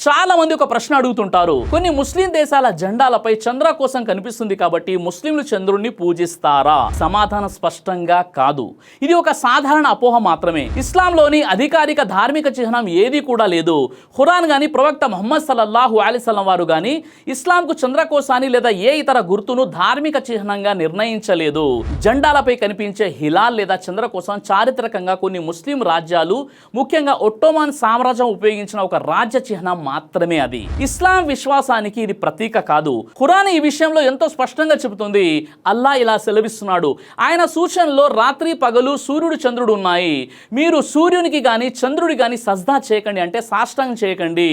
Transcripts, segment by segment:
చాలా మంది ఒక ప్రశ్న అడుగుతుంటారు, కొన్ని ముస్లిం దేశాల జెండాలపై చంద్ర కోసం కనిపిస్తుంది కాబట్టి ముస్లింలు చంద్రుణ్ణి పూజిస్తారా? సమాధానం స్పష్టంగా కాదు. ఇది ఒక సాధారణ అపోహ మాత్రమే. ఇస్లాంలోని అధికారిక ధార్మిక చిహ్నం ఏది కూడా లేదు. ఖురాన్ గాని ప్రవక్త ముహమ్మద్ సల్లల్లాహు అలైహి వసల్లం వారు గాని ఇస్లాంకు చంద్రకోశాన్ని లేదా ఏ ఇతర గుర్తును ధార్మిక చిహ్నంగా నిర్ణయించలేదు. జెండాలపై కనిపించే హిలాల్ లేదా చంద్రకోశం చారిత్రకంగా కొన్ని ముస్లిం రాజ్యాలు, ముఖ్యంగా ఒట్టోమాన్ సామ్రాజ్యం ఉపయోగించిన ఒక రాజ్య చిహ్నం మాత్రమే. అది ఇస్లాం విశ్వాసానికి ఇది ప్రతీక కాదు. ఖురాన్ ఈ విషయంలో ఎంతో స్పష్టంగా చెబుతుంది. అల్లా ఇలా సెలవిస్తున్నాడు, ఆయన సూచనలో రాత్రి పగలు సూర్యుడు చంద్రుడు ఉన్నాయి, మీరు సూర్యునికి గాని చంద్రుడి గాని సజ్దా చేయకండి, అంటే సాష్టాంగం చేయకండి,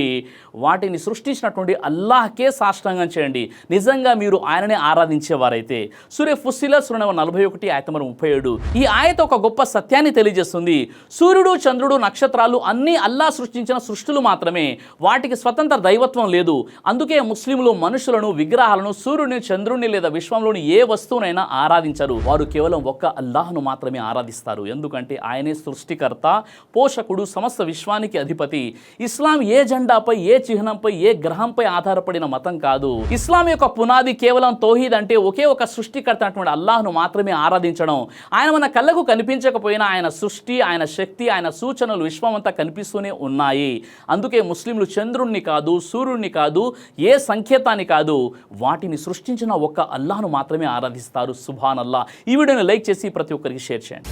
వాటిని సృష్టించినటువంటి అల్లాహ్కే సాష్టాంగం చేయండి, నిజంగా మీరు ఆయననే ఆరాధించేవారైతే. సూర్య ఫుస్సిలత్ సూరా 41 ఆయత 37. ఈ ఆయత ఒక గొప్ప సత్యాన్ని తెలియజేస్తుంది. సూర్యుడు చంద్రుడు నక్షత్రాలు అన్నీ అల్లా సృష్టించిన సృష్టులు మాత్రమే, వాటికి స్వతంత్ర దైవత్వం లేదు. అందుకే ముస్లింలు మనుషులను, విగ్రహాలను, సూర్యుడిని, చంద్రుడిని లేదా విశ్వంలోని ఏ వస్తువునైనా ఆరాధించరు. వారు కేవలం ఒక్క అల్లాహ్ను మాత్రమే ఆరాధిస్తారు. ఎందుకంటే ఆయనే సృష్టికర్త, పోషకుడు, సమస్త విశ్వానికి అధిపతి. ఇస్లాం ఏ జెండాపై, ఏ చిహ్నంపై, ఏ గ్రహంపై ఆధారపడిన మతం కాదు. ఇస్లాం యొక్క పునాది కేవలం తౌహీద్, అంటే ఒకే ఒక సృష్టికర్త అటువంటి అల్లాహ్ను మాత్రమే ఆరాధించడం. ఆయన మన కళ్ళకు కనిపించకపోయినా ఆయన సృష్టి, ఆయన శక్తి, ఆయన సూచనలు విశ్వమంతా కనిపిస్తూనే ఉన్నాయి. అందుకే ముస్లింలు చంద్రుణ్ణి కాదు, సూర్యుడిని కాదు, ఏ సంకేతాన్ని కాదు, వాటిని సృష్టించిన ఒక్క అల్లాహ్ను మాత్రమే ఆరాధిస్తారు. సుబ్హానల్లాహ్. ఈ వీడియోని లైక్ చేసి ప్రతి ఒక్కరికి షేర్ చేయండి.